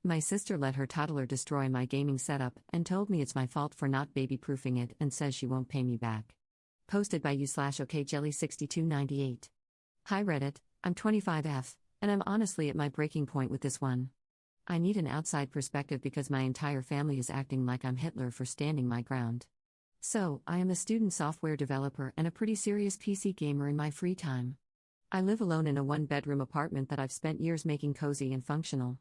My sister let her toddler destroy my gaming setup and told me it's my fault for not baby-proofing it and says she won't pay me back. Posted by u/okjelly6298. Hi Reddit, I'm 25F, and I'm honestly at my breaking point with this one. I need an outside perspective because my entire family is acting like I'm Hitler for standing my ground. So, I am a student software developer and a pretty serious PC gamer in my free time. I live alone in a one-bedroom apartment that I've spent years making cozy and functional.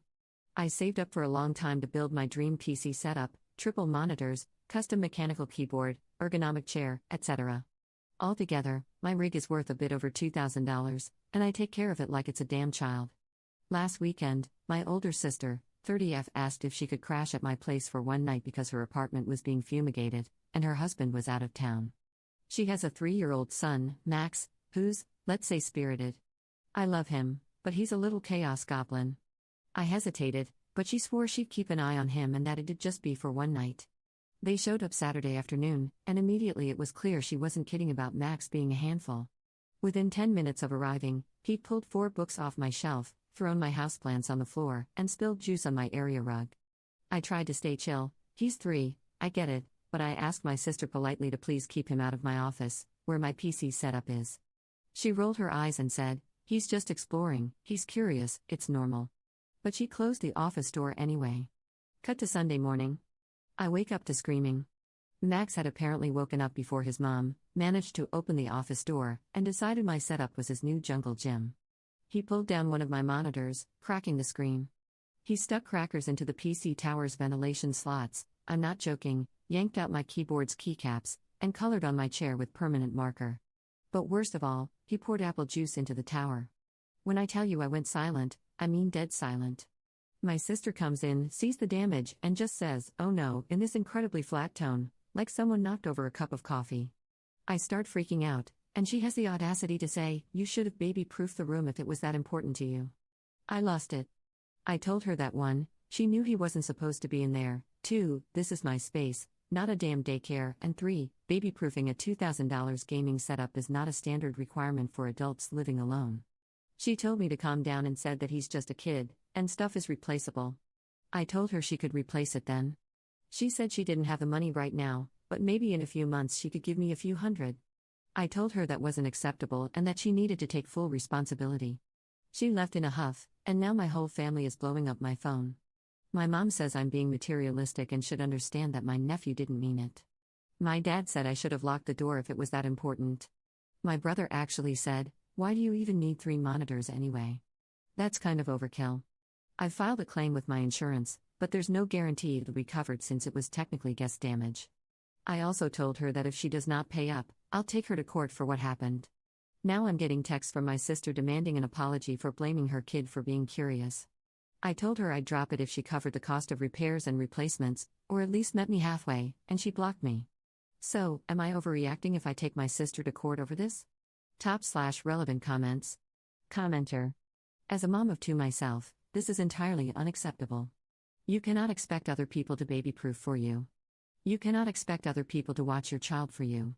I saved up for a long time to build my dream PC setup, triple monitors, custom mechanical keyboard, ergonomic chair, etc. Altogether, my rig is worth a bit over $2,000, and I take care of it like it's a damn child. Last weekend, my older sister, 30F, asked if she could crash at my place for one night because her apartment was being fumigated, and her husband was out of town. She has a 3-year-old son, Max, who's, let's say, spirited. I love him, but he's a little chaos goblin. I hesitated, but she swore she'd keep an eye on him and that it'd just be for one night. They showed up Saturday afternoon, and immediately it was clear she wasn't kidding about Max being a handful. Within 10 minutes of arriving, he'd pulled 4 books off my shelf, thrown my houseplants on the floor, and spilled juice on my area rug. I tried to stay chill. He's 3, I get it, but I asked my sister politely to please keep him out of my office, where my PC setup is. She rolled her eyes and said, "He's just exploring, he's curious, it's normal." But she closed the office door anyway. Cut to Sunday morning. I wake up to screaming. Max had apparently woken up before his mom, managed to open the office door, and decided my setup was his new jungle gym. He pulled down one of my monitors, cracking the screen. He stuck crackers into the PC tower's ventilation slots, I'm not joking, yanked out my keyboard's keycaps, and colored on my chair with permanent marker. But worst of all, he poured apple juice into the tower. When I tell you I went silent, I mean dead silent. My sister comes in, sees the damage, and just says, "Oh no," in this incredibly flat tone, like someone knocked over a cup of coffee. I start freaking out, and she has the audacity to say, "You should have baby-proofed the room if it was that important to you." I lost it. I told her that 1, she knew he wasn't supposed to be in there, 2, this is my space, not a damn daycare, and 3, baby-proofing a $2,000 gaming setup is not a standard requirement for adults living alone. She told me to calm down and said that he's just a kid, and stuff is replaceable. I told her she could replace it then. She said she didn't have the money right now, but maybe in a few months she could give me a few hundred. I told her that wasn't acceptable and that she needed to take full responsibility. She left in a huff, and now my whole family is blowing up my phone. My mom says I'm being materialistic and should understand that my nephew didn't mean it. My dad said I should have locked the door if it was that important. My brother actually said, "Why do you even need 3 monitors anyway? That's kind of overkill." I've filed a claim with my insurance, but there's no guarantee it'll be covered since it was technically guest damage. I also told her that if she does not pay up, I'll take her to court for what happened. Now I'm getting texts from my sister demanding an apology for blaming her kid for being curious. I told her I'd drop it if she covered the cost of repairs and replacements, or at least met me halfway, and she blocked me. So, am I overreacting if I take my sister to court over this? Top/relevant comments. Commenter. As a mom of 2 myself, this is entirely unacceptable. You cannot expect other people to baby-proof for you. You cannot expect other people to watch your child for you.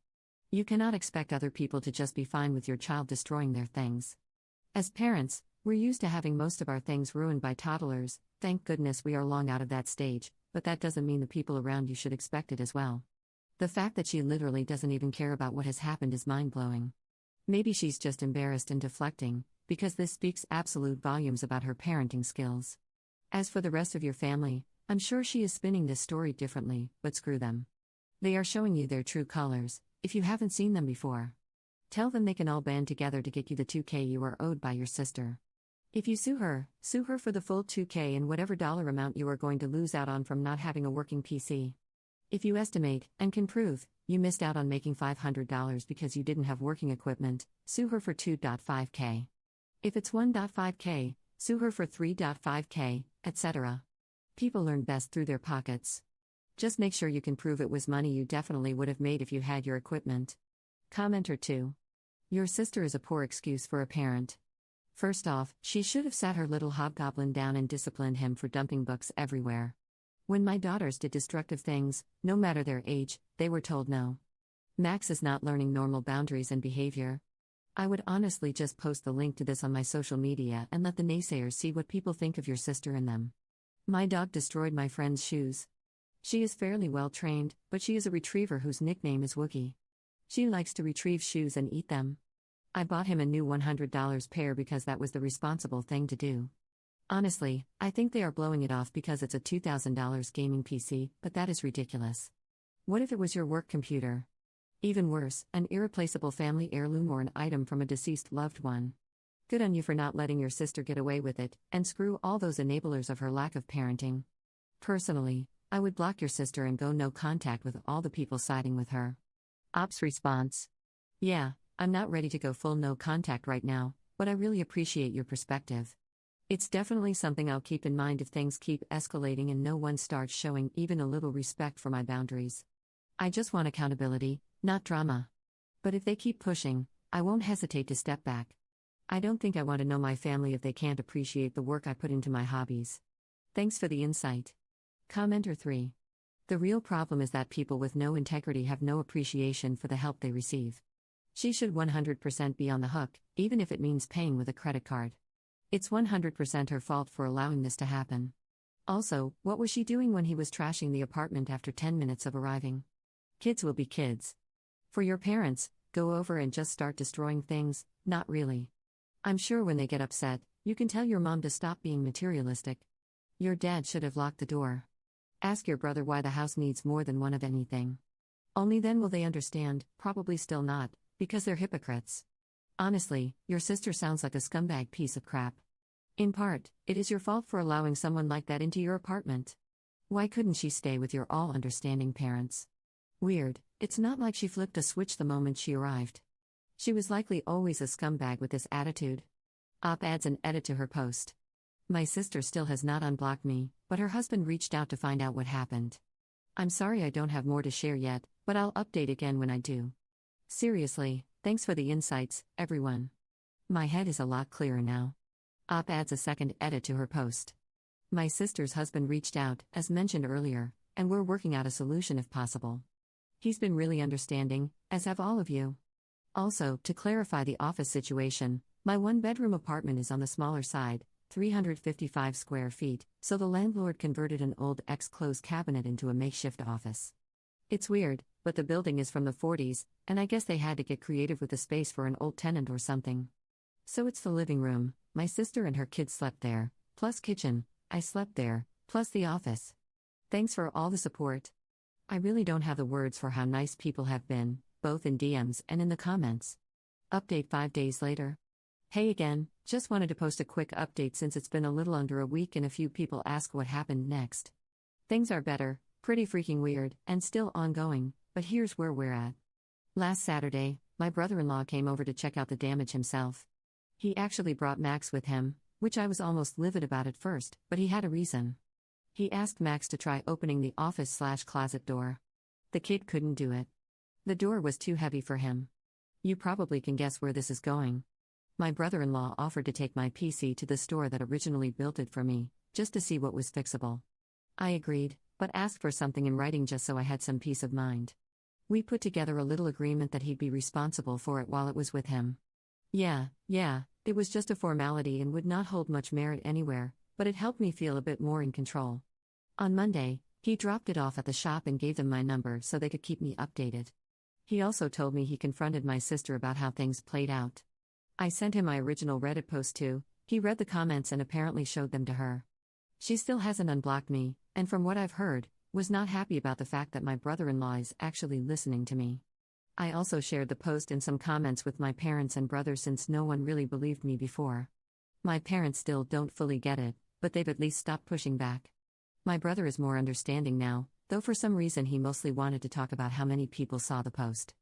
You cannot expect other people to just be fine with your child destroying their things. As parents, we're used to having most of our things ruined by toddlers. Thank goodness we are long out of that stage, but that doesn't mean the people around you should expect it as well. The fact that she literally doesn't even care about what has happened is mind-blowing. Maybe she's just embarrassed and deflecting, because this speaks absolute volumes about her parenting skills. As for the rest of your family, I'm sure she is spinning this story differently, but screw them. They are showing you their true colors, if you haven't seen them before. Tell them they can all band together to get you the $2,000 you are owed by your sister. If you sue her for the full $2,000 and whatever dollar amount you are going to lose out on from not having a working PC. If you estimate, and can prove, you missed out on making $500 because you didn't have working equipment, sue her for $2,500. If it's $1,500, sue her for $3,500, etc. People learn best through their pockets. Just make sure you can prove it was money you definitely would have made if you had your equipment. Commenter 2. Your sister is a poor excuse for a parent. First off, she should have sat her little hobgoblin down and disciplined him for dumping books everywhere. When my daughters did destructive things, no matter their age, they were told no. Max is not learning normal boundaries and behavior. I would honestly just post the link to this on my social media and let the naysayers see what people think of your sister and them. My dog destroyed my friend's shoes. She is fairly well trained, but she is a retriever whose nickname is Wookie. She likes to retrieve shoes and eat them. I bought him a new $100 pair because that was the responsible thing to do. Honestly, I think they are blowing it off because it's a $2,000 gaming PC, but that is ridiculous. What if it was your work computer? Even worse, an irreplaceable family heirloom or an item from a deceased loved one. Good on you for not letting your sister get away with it, and screw all those enablers of her lack of parenting. Personally, I would block your sister and go no contact with all the people siding with her. Ops response. Yeah, I'm not ready to go full no contact right now, but I really appreciate your perspective. It's definitely something I'll keep in mind if things keep escalating and no one starts showing even a little respect for my boundaries. I just want accountability, not drama. But if they keep pushing, I won't hesitate to step back. I don't think I want to know my family if they can't appreciate the work I put into my hobbies. Thanks for the insight. Commenter 3. The real problem is that people with no integrity have no appreciation for the help they receive. She should 100% be on the hook, even if it means paying with a credit card. It's 100% her fault for allowing this to happen. Also, what was she doing when he was trashing the apartment after 10 minutes of arriving? Kids will be kids. For your parents, go over and just start destroying things, not really. I'm sure when they get upset, you can tell your mom to stop being materialistic. Your dad should have locked the door. Ask your brother why the house needs more than one of anything. Only then will they understand, probably still not, because they're hypocrites. Honestly, your sister sounds like a scumbag piece of crap. In part, it is your fault for allowing someone like that into your apartment. Why couldn't she stay with your all-understanding parents? Weird, it's not like she flipped a switch the moment she arrived. She was likely always a scumbag with this attitude. Op adds an edit to her post. My sister still has not unblocked me, but her husband reached out to find out what happened. I'm sorry I don't have more to share yet, but I'll update again when I do. Seriously, thanks for the insights, everyone. My head is a lot clearer now. Op adds a second edit to her post. My sister's husband reached out, as mentioned earlier, and we're working out a solution if possible. He's been really understanding, as have all of you. Also, to clarify the office situation, my one-bedroom apartment is on the smaller side, 355 square feet, so the landlord converted an old ex-clothes cabinet into a makeshift office. It's weird, but the building is from the 40s, and I guess they had to get creative with the space for an old tenant or something. So it's the living room, my sister and her kids slept there, plus kitchen, I slept there, plus the office. Thanks for all the support. I really don't have the words for how nice people have been, both in DMs and in the comments. Update 5 days later. Hey again, just wanted to post a quick update since it's been a little under a week and a few people ask what happened next. Things are better, pretty freaking weird, and still ongoing, but here's where we're at. Last Saturday, my brother-in-law came over to check out the damage himself. He actually brought Max with him, which I was almost livid about at first, but he had a reason. He asked Max to try opening the office/closet door. The kid couldn't do it. The door was too heavy for him. You probably can guess where this is going. My brother-in-law offered to take my PC to the store that originally built it for me, just to see what was fixable. I agreed, but asked for something in writing just so I had some peace of mind. We put together a little agreement that he'd be responsible for it while it was with him. Yeah, it was just a formality and would not hold much merit anywhere, but it helped me feel a bit more in control. On Monday, he dropped it off at the shop and gave them my number so they could keep me updated. He also told me he confronted my sister about how things played out. I sent him my original Reddit post too. He read the comments and apparently showed them to her. She still hasn't unblocked me, and from what I've heard, was not happy about the fact that my brother-in-law is actually listening to me. I also shared the post and some comments with my parents and brother since no one really believed me before. My parents still don't fully get it, but they've at least stopped pushing back. My brother is more understanding now, though for some reason he mostly wanted to talk about how many people saw the post.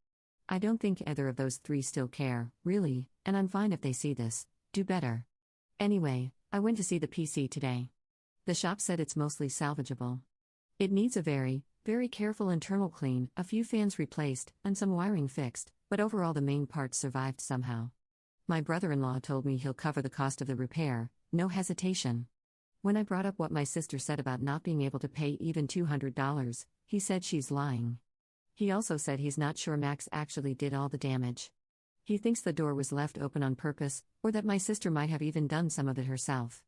I don't think either of those three still care, really, and I'm fine if they see this, do better. Anyway, I went to see the PC today. The shop said it's mostly salvageable. It needs a very careful internal clean, a few fans replaced, and some wiring fixed, but overall the main parts survived somehow. My brother-in-law told me he'll cover the cost of the repair, no hesitation. When I brought up what my sister said about not being able to pay even $200, he said she's lying. He also said he's not sure Max actually did all the damage. He thinks the door was left open on purpose, or that my sister might have even done some of it herself.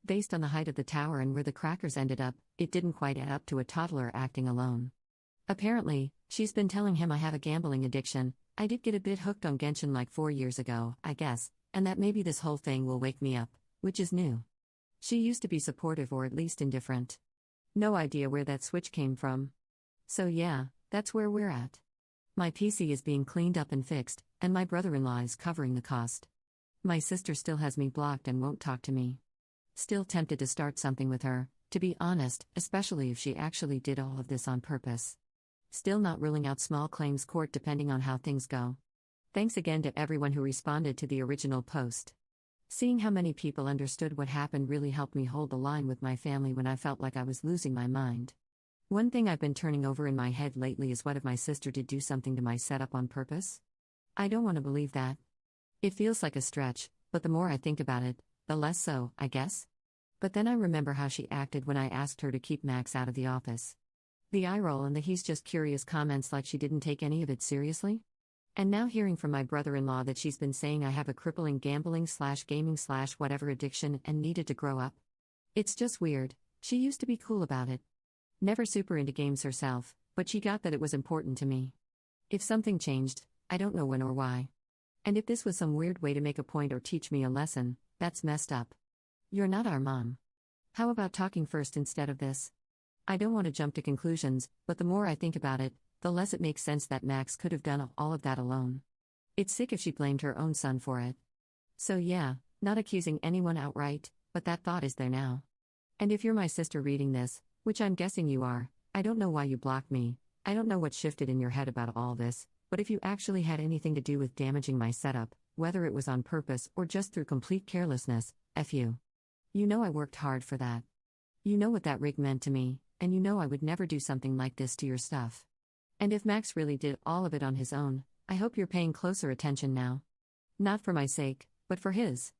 Based on the height of the tower and where the crackers ended up, it didn't quite add up to a toddler acting alone. Apparently, she's been telling him I have a gambling addiction. I did get a bit hooked on Genshin like 4 years ago, I guess, and that maybe this whole thing will wake me up, which is new. She used to be supportive or at least indifferent. No idea where that switch came from. So yeah, that's where we're at. My PC is being cleaned up and fixed, and my brother-in-law is covering the cost. My sister still has me blocked and won't talk to me. Still tempted to start something with her, to be honest, especially if she actually did all of this on purpose. Still not ruling out small claims court depending on how things go. Thanks again to everyone who responded to the original post. Seeing how many people understood what happened really helped me hold the line with my family when I felt like I was losing my mind. One thing I've been turning over in my head lately is what if my sister did do something to my setup on purpose? I don't want to believe that. It feels like a stretch, but the more I think about it, the less so, I guess. But then I remember how she acted when I asked her to keep Max out of the office. The eye roll and the he's just curious comments like she didn't take any of it seriously? And now hearing from my brother-in-law that she's been saying I have a crippling gambling/gaming/whatever addiction and needed to grow up. It's just weird. She used to be cool about it. Never super into games herself, but she got that it was important to me. If something changed, I don't know when or why. And if this was some weird way to make a point or teach me a lesson, that's messed up. You're not our mom. How about talking first instead of this? I don't want to jump to conclusions, but the more I think about it, the less it makes sense that Max could have done all of that alone. It's sick if she blamed her own son for it. So yeah, not accusing anyone outright, but that thought is there now. And if you're my sister reading this, which I'm guessing you are, I don't know why you blocked me. I don't know what shifted in your head about all this, but if you actually had anything to do with damaging my setup, whether it was on purpose or just through complete carelessness, F you. You know I worked hard for that. You know what that rig meant to me, and you know I would never do something like this to your stuff. And if Max really did all of it on his own, I hope you're paying closer attention now. Not for my sake, but for his.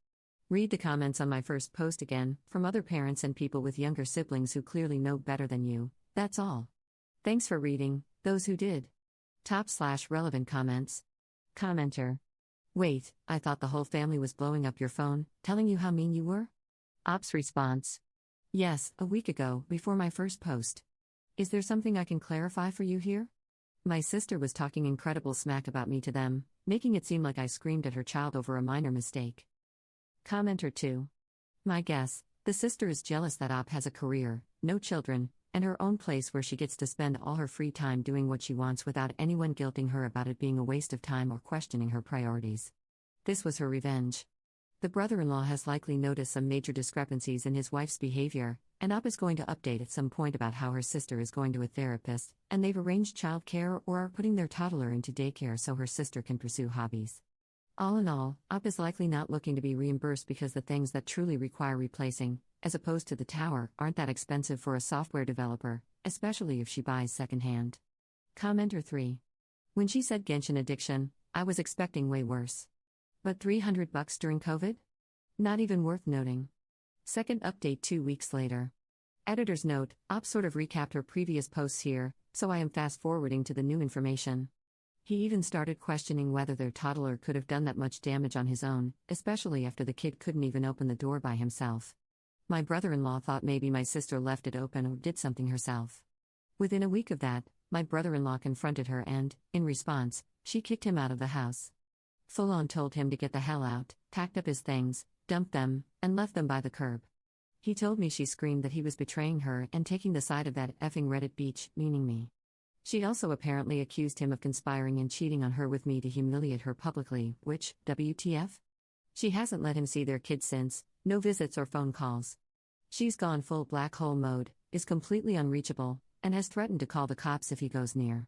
Read the comments on my first post again, from other parents and people with younger siblings who clearly know better than you, that's all. Thanks for reading, those who did. Top/relevant comments. Commenter. Wait, I thought the whole family was blowing up your phone, telling you how mean you were? Ops response. Yes, a week ago, before my first post. Is there something I can clarify for you here? My sister was talking incredible smack about me to them, making it seem like I screamed at her child over a minor mistake. Commenter 2. My guess, the sister is jealous that Op has a career, no children, and her own place where she gets to spend all her free time doing what she wants without anyone guilting her about it being a waste of time or questioning her priorities. This was her revenge. The brother-in-law has likely noticed some major discrepancies in his wife's behavior, and Op is going to update at some point about how her sister is going to a therapist, and they've arranged childcare or are putting their toddler into daycare so her sister can pursue hobbies. All in all, Op is likely not looking to be reimbursed because the things that truly require replacing, as opposed to the tower, aren't that expensive for a software developer, especially if she buys secondhand. Commenter 3. When she said Genshin addiction, I was expecting way worse. But $300 during COVID? Not even worth noting. Second update 2 weeks later. Editor's note, Op sort of recapped her previous posts here, so I am fast-forwarding to the new information. He even started questioning whether their toddler could have done that much damage on his own, especially after the kid couldn't even open the door by himself. My brother-in-law thought maybe my sister left it open or did something herself. Within a week of that, my brother-in-law confronted her and, in response, she kicked him out of the house. Full-on told him to get the hell out, packed up his things, dumped them, and left them by the curb. He told me she screamed that he was betraying her and taking the side of that effing Reddit beach, meaning me. She also apparently accused him of conspiring and cheating on her with me to humiliate her publicly, which, WTF? She hasn't let him see their kids since, no visits or phone calls. She's gone full black hole mode, is completely unreachable, and has threatened to call the cops if he goes near.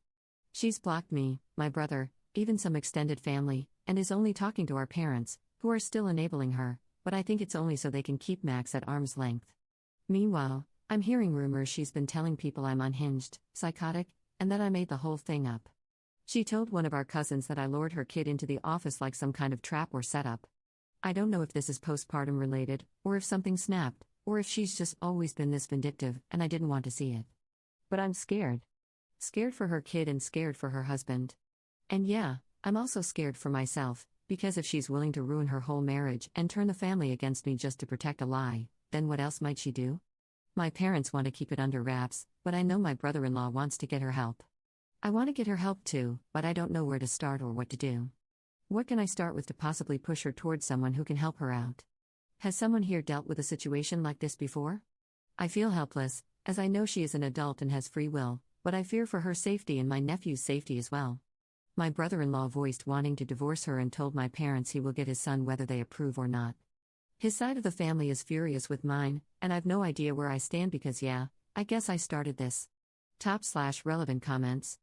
She's blocked me, my brother, even some extended family, and is only talking to our parents, who are still enabling her, but I think it's only so they can keep Max at arm's length. Meanwhile, I'm hearing rumors she's been telling people I'm unhinged, psychotic, and that I made the whole thing up. She told one of our cousins that I lured her kid into the office like some kind of trap or setup. I don't know if this is postpartum related, or if something snapped, or if she's just always been this vindictive and I didn't want to see it. But I'm scared. Scared for her kid and scared for her husband. And yeah, I'm also scared for myself, because if she's willing to ruin her whole marriage and turn the family against me just to protect a lie, then what else might she do? My parents want to keep it under wraps, but I know my brother-in-law wants to get her help. I want to get her help too, but I don't know where to start or what to do. What can I start with to possibly push her towards someone who can help her out? Has someone here dealt with a situation like this before? I feel helpless, as I know she is an adult and has free will, but I fear for her safety and my nephew's safety as well. My brother-in-law voiced wanting to divorce her and told my parents he will get his son whether they approve or not. His side of the family is furious with mine, and I've no idea where I stand because yeah, I guess I started this. Top/relevant comments.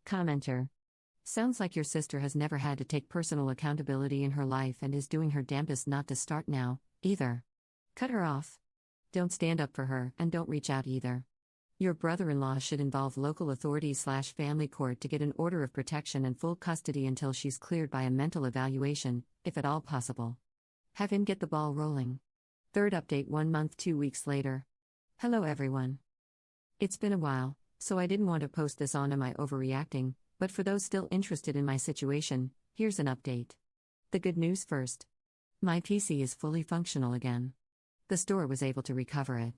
Commenter. Sounds like your sister has never had to take personal accountability in her life and is doing her damnedest not to start now, either. Cut her off. Don't stand up for her, and don't reach out either. Your brother-in-law should involve local authorities/family court to get an order of protection and full custody until she's cleared by a mental evaluation, if at all possible. Have him get the ball rolling. Third update 1 month 2 weeks later. Hello everyone. It's been a while, so I didn't want to post this on am I overreacting, but for those still interested in my situation, here's an update. The good news first. My PC is fully functional again. The store was able to recover it.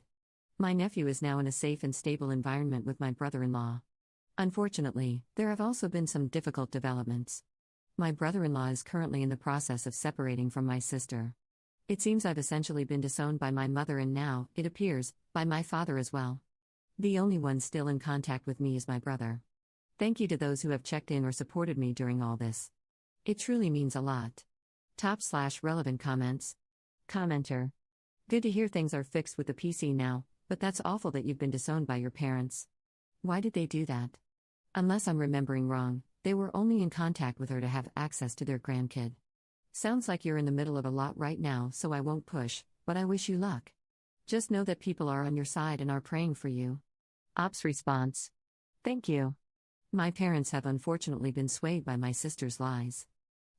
My nephew is now in a safe and stable environment with my brother-in-law. Unfortunately, there have also been some difficult developments. My brother-in-law is currently in the process of separating from my sister. It seems I've essentially been disowned by my mother and now, it appears, by my father as well. The only one still in contact with me is my brother. Thank you to those who have checked in or supported me during all this. It truly means a lot. Top/relevant comments. Commenter. Good to hear things are fixed with the PC now, but that's awful that you've been disowned by your parents. Why did they do that? Unless I'm remembering wrong, they were only in contact with her to have access to their grandkid. Sounds like you're in the middle of a lot right now, so I won't push, but I wish you luck. Just know that people are on your side and are praying for you. Ops response. Thank you. My parents have unfortunately been swayed by my sister's lies.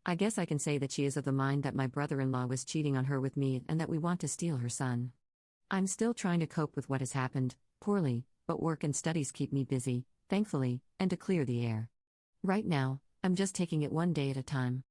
I guess I can say that she is of the mind that my brother-in-law was cheating on her with me and that we want to steal her son. I'm still trying to cope with what has happened, poorly, but work and studies keep me busy, thankfully, and to clear the air. Right now, I'm just taking it one day at a time.